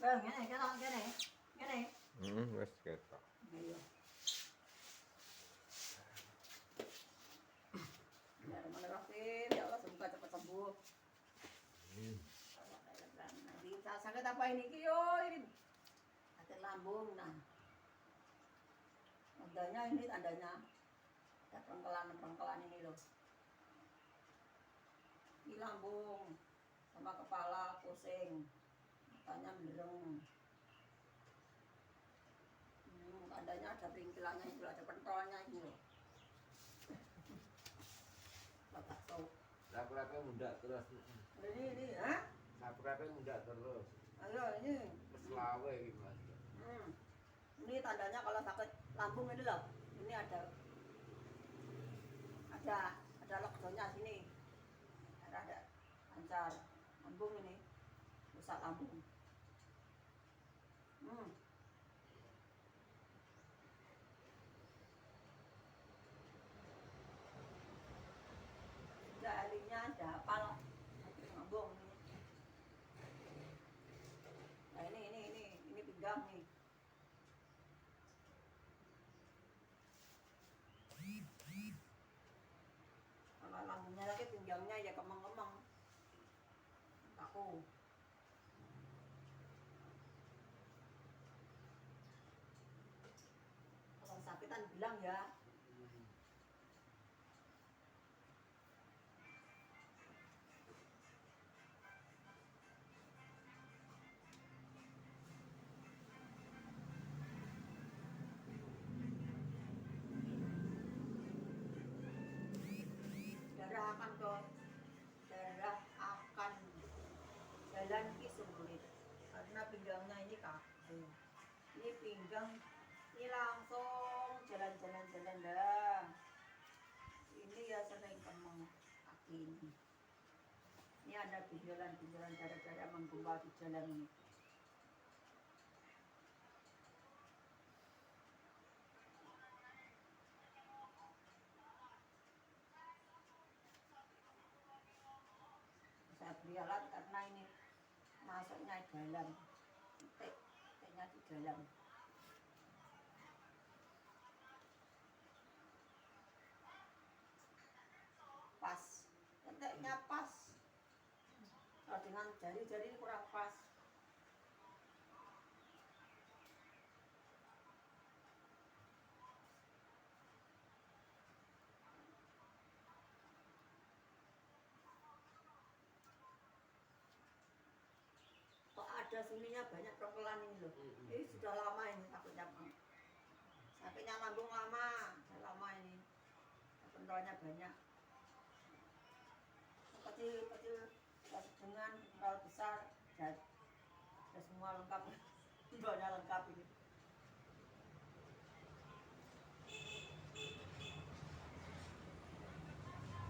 ngene ketok kene. Ngene. Wis ketok. Ayo. Ya, menerapin, ya Allah semoga cepat sembuh. Nanti sakit apa ini yo ini sakit lambung nah. Tandanya ini tandanya ada pengkelan ini loh. Ini lambung sama kepala pusing, matanya merem. Tandanya ada pinggilannya itu, ada pentolnya ini loh. Bapak tahu. Sakurate mundak terus. Ini, ha? Sakurate mundak terus. Ayo ini. Selawe iki, Mas. Ini tandanya kalau sakit lambung ini loh. Ini ada lockdownnya sini. Ada lancar lambung ini. Rusak lambung. Jarinya ada hafal lambung ini. Nah ini pinggang nih. Kalau lambungnya lagi pinggangnya ya kemeng-kemeng. Aku. Kalau sakitan bilang ya. Darah akan jalan ke sulit karena pinggangnya ini kaku. Ini pinggang ini langsung jalan dah. Ini ya sering kemeng kaki ini. Ini ada benjolan darah menggumpal di jalan ini. Saya beli alat karena ini masuknya di dalam, titiknya di dalam. Pas, titiknya pas. Kalau dengan jari-jari ini kurang pas. Kok ada sininya banyak perkelan ini loh. Ini sudah lama ini sakitnya lambung lama, sudah lama ini. Pentolnya banyak. Kecil dengan pentol besar, dan semua lengkap. Pentolnya lengkap ini.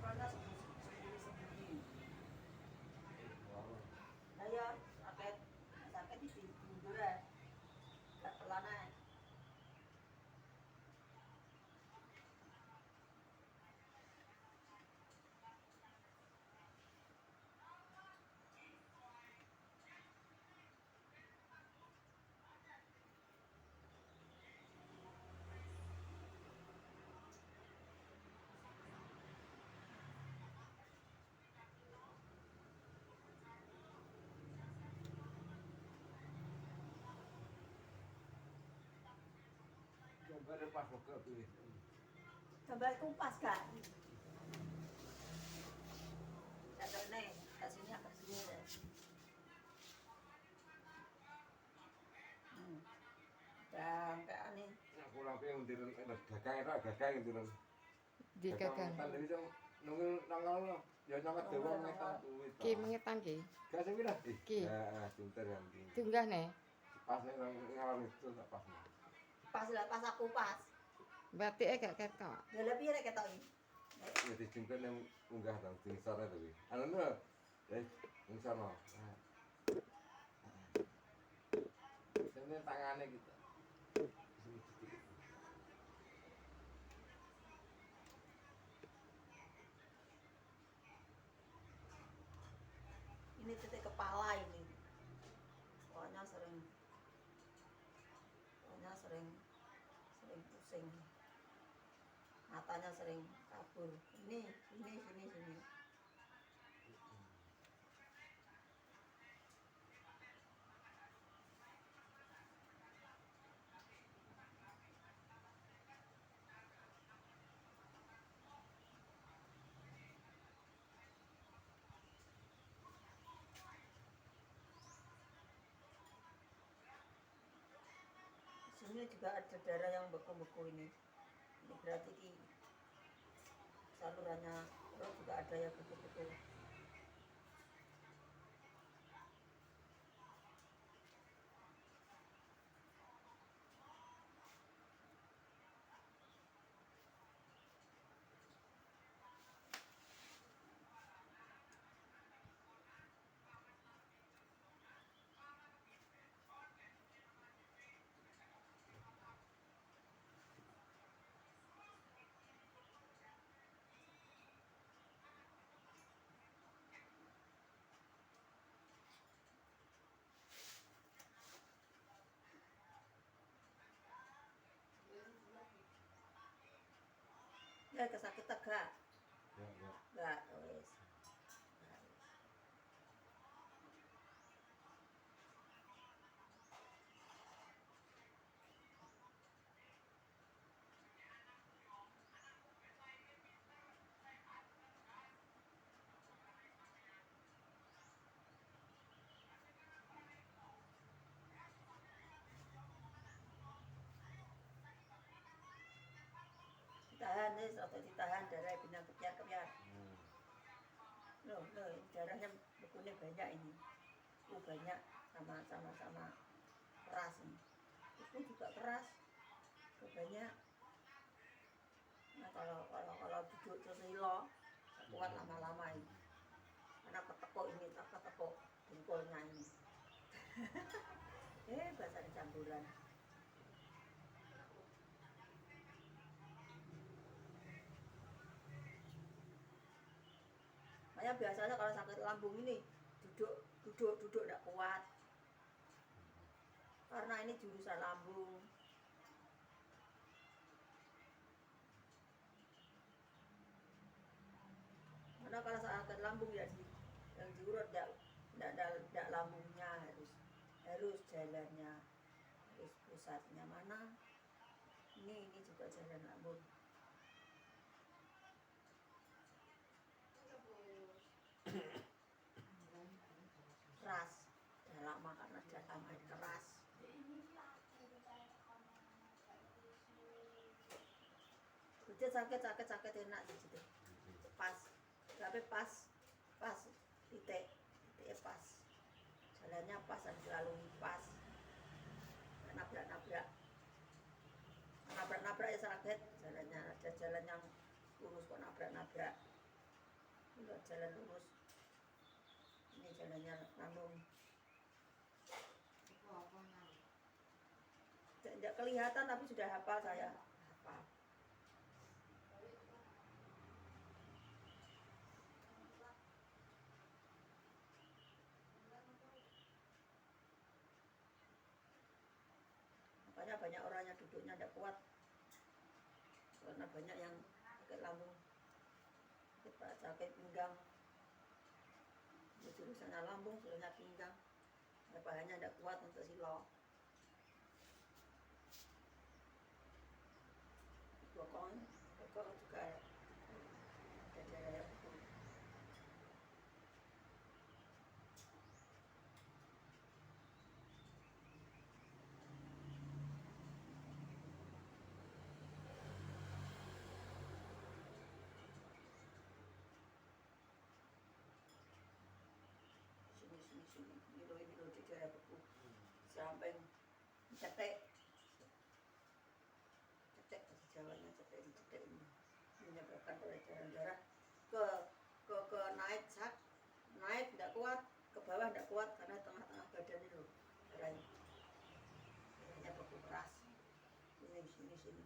Pentolnya sembunyi. Saya sakit di tidur ya, tak pelana. Gambar pas kok kuwi. Gambar kumpas kan? Nih, ke sini agak sini deh. Dan kayak aneh. Aku lampe ndireng gagang ndireng. Di gagang. Kan iki nunggu nanggal ya nangkat dewa ngetan kuwi. Ki mengetan ki. Gak sing pira? Ki. Heeh, pinter kan ki. Tunggah ne. Pas nek ngalor itu tak pas. Pas aku pas. Batike gak ketok. Ya lebih rek ketok iki. Ya dijemput yang unggah dong, di sana tuh. Anu no, di sana. Ini tangannya kita. Ini titik kepala ini. Soalnya sering pusing, matanya sering kabur. Ini, sini. Sini juga ada darah yang beku-beku ini. Ini berarti salurannya perut juga ada yang beku-beku. Ya kesakitan gak? Ya. Gak, wes. Ditahan nih, atau ditahan darah bilang kepiar-kepiar. Loh, darahnya bekunya banyak ini. Banyak sama keras ini. Itu juga keras. Banyak. Nah, kalau duduk terus hilo, kuat lama-lama ini. Karena ketekuk ini, ketekuk dengkulnya ini. Bahasa campuran. Makanya biasanya kalau sakit lambung ini duduk tidak kuat. Karena ini jurusan lambung. Karena kalau sakit lambung ya yang diurut tidak lambungnya harus jalannya, harus pusatnya mana. Ini juga jalan lambung. Keras, dalam karena dalam air keras. Udah sakit enak di situ. Pas, tapi pas titiknya pas. Jalannya pas dan selalu pas. Nabrak ya sakit. Jalannya ada jalan yang lurus kok nabrak. Enggak jalan lurus. Ini jalannya lambung. Tidak kelihatan tapi sudah hafal saya. Hafal. Makanya banyak orang yang duduknya tidak kuat. Karena banyak yang sakit lambung, sakit pinggang. Jurusannya lambung, jurusannya pinggang. Kepalanya tidak kuat untuk silo. Bokong juga ada darah yang beku. Sini. Ini darah beku. Sampai cetek bahasa Jawanya cetek ini menyebabkan peredaran darah ke naik tidak kuat, ke bawah tidak kuat karena tengah-tengah badan itu darahnya beku keras. Sini.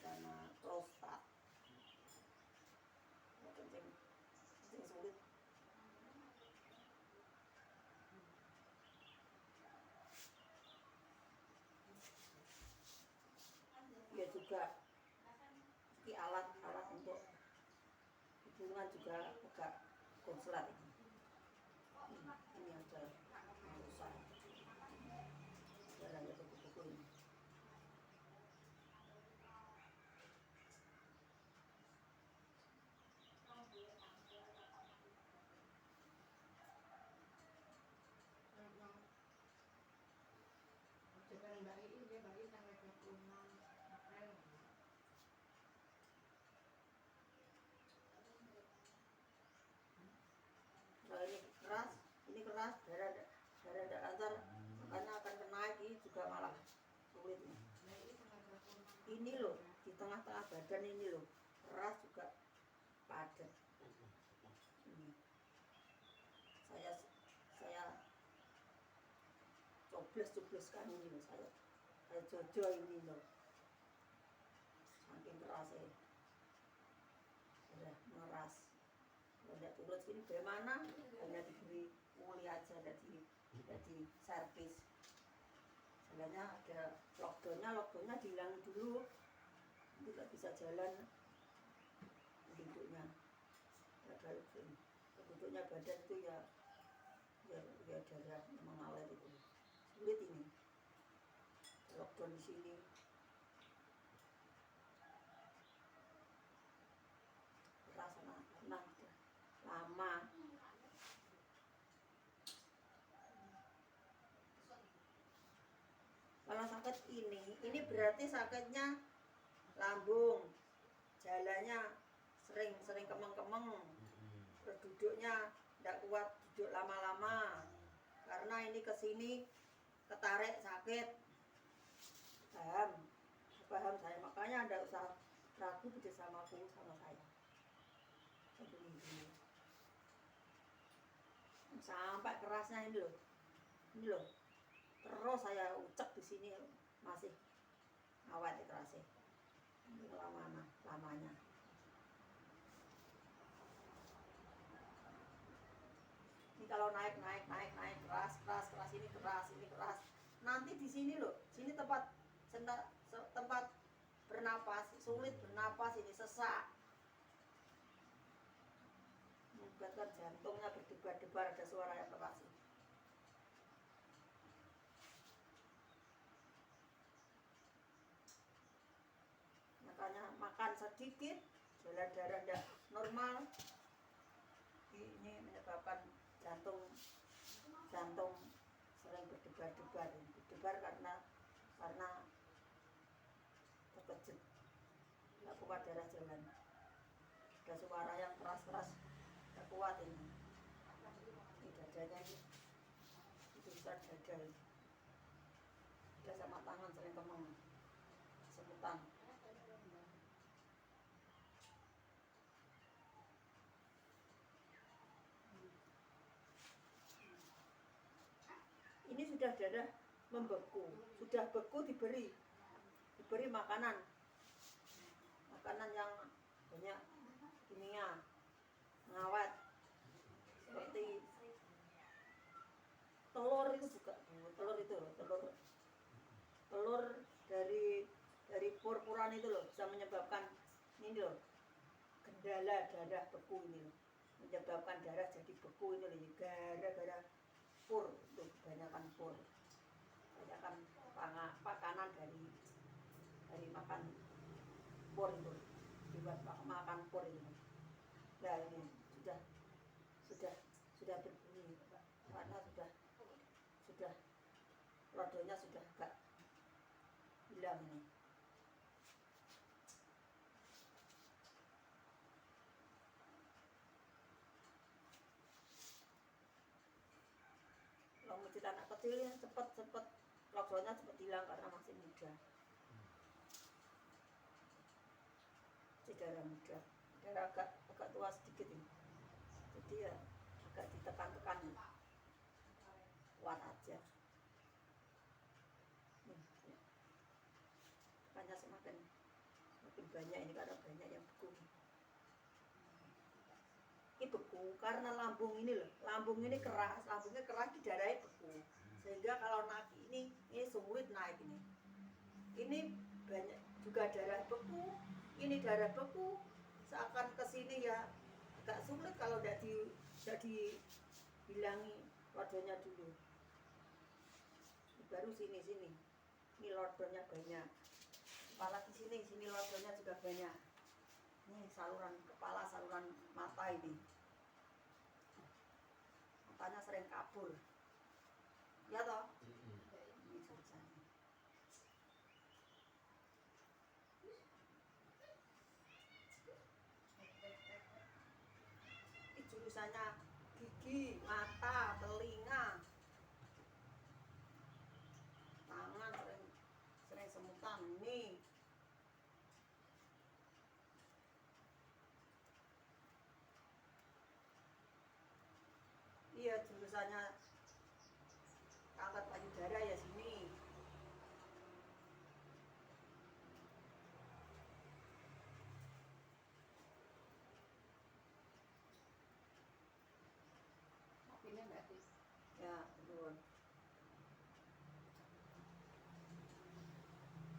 karena prostat. Kencing sulit. Ya juga ini alat untuk hubungan juga agak konslet ini. Ini ada rusak. Jarang ada buku-buku ini. Kalau ini keras, darah tidak lancar, makanya akan kena ini juga malah sulit. Ini loh, di tengah-tengah badan ini loh, keras juga padat. Ini. Saya coblos-cobloskan ini loh, saya jojo ini loh. Saking kerasnya. Udah mengeras. Tidak turut sini bagaimana? Hanya diberi muli aja, tidak di servis. Sebenarnya ada lockdownnya dihilangin dulu, tidak bisa jalan penduduknya. Penduduknya badan itu ya darah mengalir itu. Sulit ini. Lockdown di sini. Rasanya lama. Kalau sakit ini berarti sakitnya lambung, jalannya sering kemeng-kemeng, terus duduknya tidak kuat duduk lama-lama, karena ini kesini ketarik sakit. Paham saya, makanya tidak usah ragu bersamaku sama saya. Sampai kerasnya ini loh. Terus saya ucek di sini masih awet kerasnya. Ini lamanya. Ini kalau naik keras ini keras. Nanti di sini loh, sini tempat bernapas, sulit bernapas ini, sesak. Menyebabkan jantungnya berdebar-debar, ada suara yang keras. Makanya makan sedikit, jalan darah tidak normal. Ini menyebabkan jantung sering berdebar-debar. Berdebar karena terkejut, tidak kuat darah jalan. Ada suara yang keras-keras, tidak kuat ini. Ini dadanya ini, itu besar dada. Sudah sama tangan sering kemeng, semutan. Ini sudah darah membeku, sudah beku diberi makanan yang banyak kimia, ngawet, seperti telur itu juga, telur dari pur-puran itu loh, bisa menyebabkan ini loh, gendala darah beku ini loh, menyebabkan darah jadi beku ini loh, gara-gara pur, itu kebanyakan pur, kebanyakan makanan dari makan pur itu, dibuat makan pur itu. Nah ini sudah berbunyi, karena sudah rodonya sudah agak hilang ini. Kalau mencit anak kecil ini cepat lockdownnya cepat hilang karena masih muda. Darah muda, darah agak tua sedikit ini, jadi ya agak ditekan-tekan, kuat aja. Tekannya semakin banyak ini karena banyak yang beku. Ini beku karena lambung ini loh, lambung ini keras, lambungnya keras di darahnya beku, sehingga kalau naki ini sulit naik ini. Ini banyak juga darah beku, ini darah beku, seakan kesini ya agak sulit kalau tidak dihilangi lodonnya dulu. Baru sini, ini lodonnya banyak. Apalagi sini lodonnya juga banyak. Ini saluran kepala, saluran mata ini. Matanya sering kabur. Ya toh? Ini jurusannya. Ini jurusannya gigi, mata, telinga, tangan sering semutan nih. Iya, jurusannya kanker payudara ya sini. Ya, betul.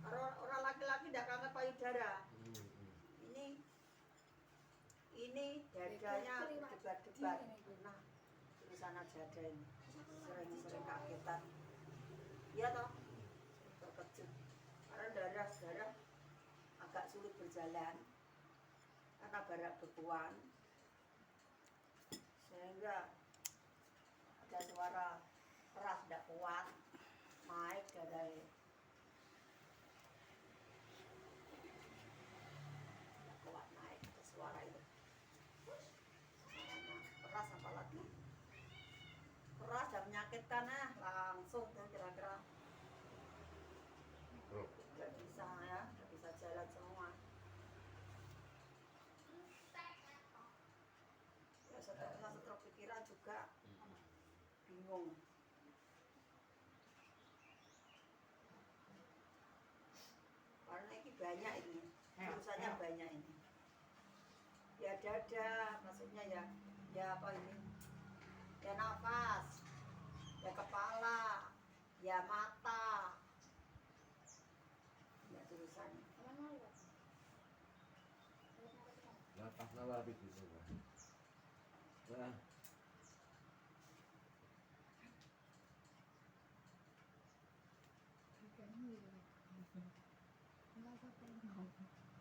Orang laki-laki tidak kanker payudara. Ini dadanya debat-debat. Nah, di sana dada ini sering kagetan. Iya toh, terkejut. Karena darah agak sulit berjalan karena banyak bekuan, sehingga ada suara keras tidak kuat, naik dadanya. Tidak kuat naik ada suara itu. Keras apalagi. Keras dan menyakitkan langsung tuh kira-kira nggak bisa ya, nggak bisa jalan semua. Ya setruk pikiran juga bingung. Karena ini banyak ini, jurusannya banyak ini. Ya dada, maksudnya ya apa ini? Ya nafas, ya kepala, ya mata, ya jurusannya. Napas nalabit itu kan. Nah,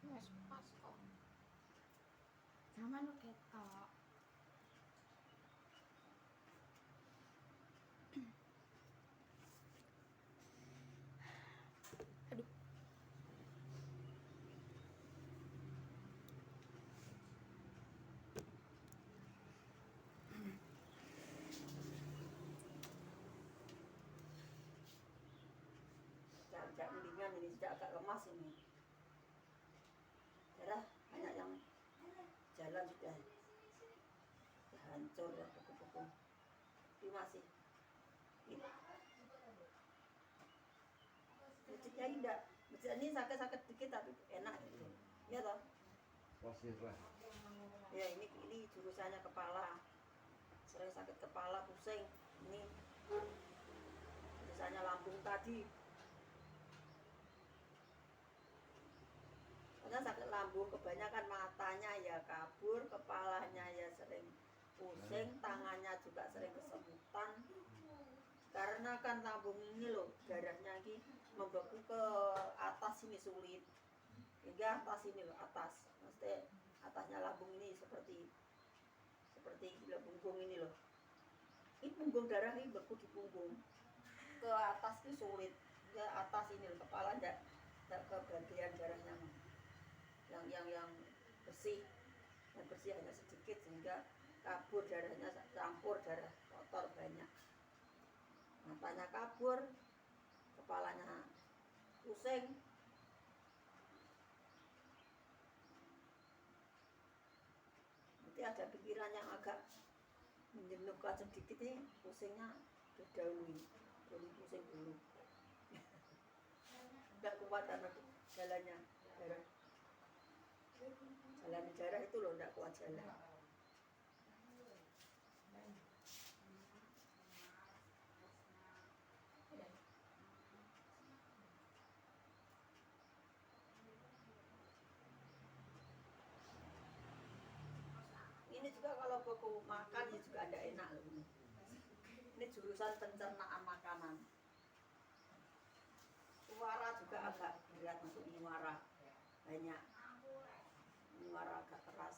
Wes pas kok. Zaman ketok. Aduh. Sejak mendingan ini, sejak agak lemas ini. Darah banyak yang jalan sudah hancur ya, beku-beku. Ini masih ini. Masjidnya indah. Masjid ini sakit-sakit dikit tapi enak gitu. Iya toh? pasir lah. Ya ini jurusannya kepala. Sering sakit kepala, pusing. Ini jurusannya lambung tadi. Karena sakit lambung kebanyakan matanya ya kabur, kepalanya ya sering pusing, tangannya juga sering kesemutan. Karena kan lambung ini loh, darahnya ini membeku ke atas ini sulit. Hingga atas ini loh, atas. Maksudnya atasnya lambung ini seperti punggung ini loh. Ini punggung darah ini beku di punggung. Ke atas itu sulit. Ke atas ini loh, kepala enggak ke bagian darahnya. Yang bersih. Yang bersih hanya sedikit sehingga kabur darahnya, campur darah kotor banyak. Matanya kabur, kepalanya pusing. Nanti ada pikiran yang agak menjenuhkan sedikit nih, pusingnya didahului, dulu pusing dulu. Enggak kuat karena jalannya darah. Jalan daerah itu loh nggak kuat jalan. Ini juga kalau beku makan ya juga ada enak loh ini. Ini jurusan pencernaan makanan. Suara juga agak berat untuk muara banyak. Muara agak keras.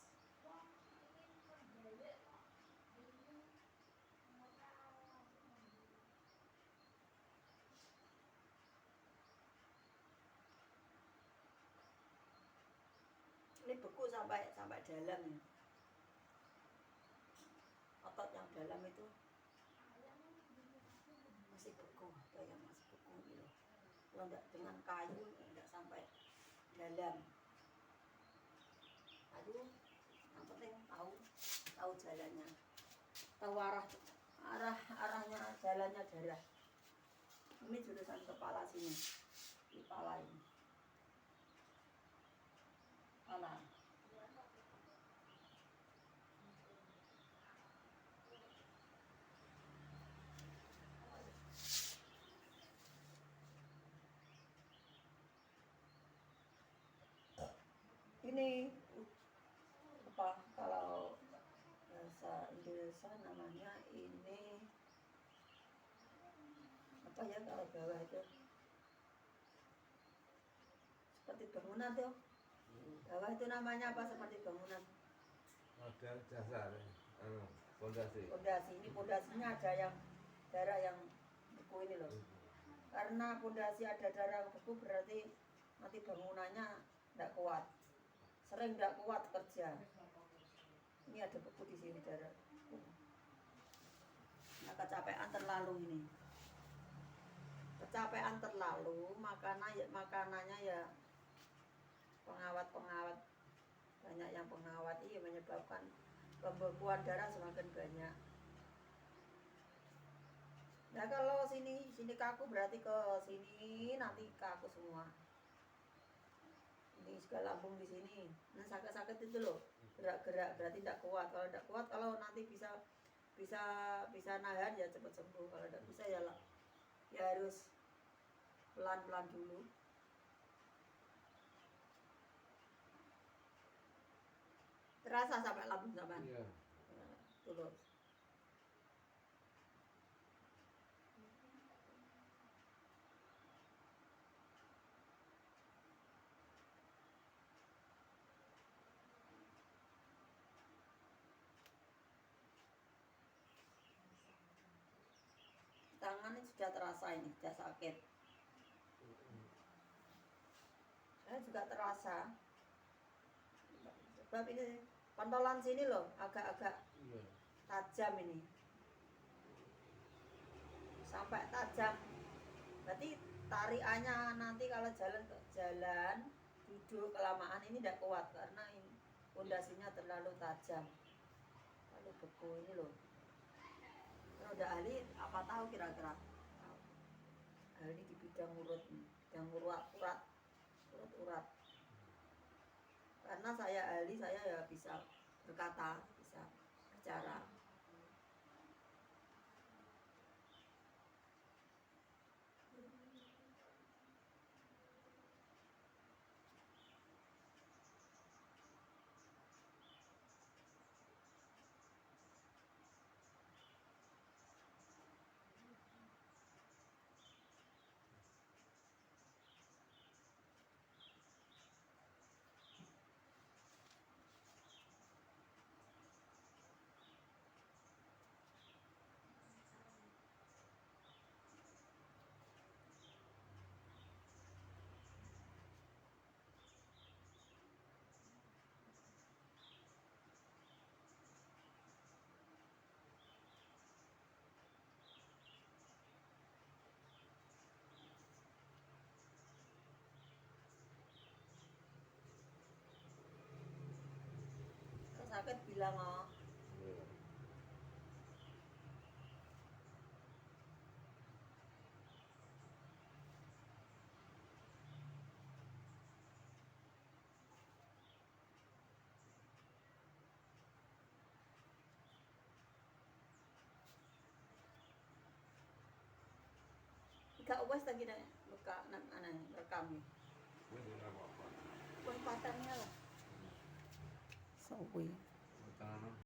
Ini beku sampai dalam ya. Otot yang dalam itu masih beku, ada yang masih beku gitu. Kalau enggak dengan kayu enggak sampai dalam. Aduh, yang penting tahu jalannya, tahu arahnya jalannya darah. Ini jurusan kepala sini, kepala ini, kepala. Ini apa kalau bahasa Indonesia namanya ini apa ya kalau bawah itu seperti bangunan tuh. Bawah itu namanya apa seperti bangunan? Ada dasar, fondasi. Pondasi. Ini pondasinya ada yang darah yang beku ini loh. Karena pondasi ada darah yang beku berarti nanti bangunannya tidak kuat. Sering tidak kuat kerja. Ini ada beku di sini darah. Nah, kecapean terlalu ini. Kecapean terlalu, makanannya ya pengawat banyak yang pengawat ini menyebabkan pembekuan darah semakin banyak. Nah kalau sini kaku berarti ke sini nanti kaku semua. Ini juga lambung di sini. Nah sakit itu loh, gerak-gerak berarti tidak kuat. Kalau tidak kuat, kalau nanti bisa nahan ya cepat sembuh. Kalau tidak bisa ya harus pelan-pelan dulu. Terasa sampai lambung sampai. Iya. Tuh. Tangan ini sudah terasa ini, sudah sakit. Saya juga terasa. Sebab ini pentolan sini loh, agak-agak tajam ini. Sampai tajam. Berarti tarikannya nanti kalau jalan duduk kelamaan ini tidak kuat karena ini pondasinya terlalu tajam. Lalu beku ini loh. Kalau udah ahli apa tahu kira-kira? Ahli di bidang urat. Karena saya ahli, saya ya bisa berkata, bisa bicara. Sakit bilang oh. ika-uwas lagi na rekam. Ini nama apa? Kumpatan nga lang. Sa uwi.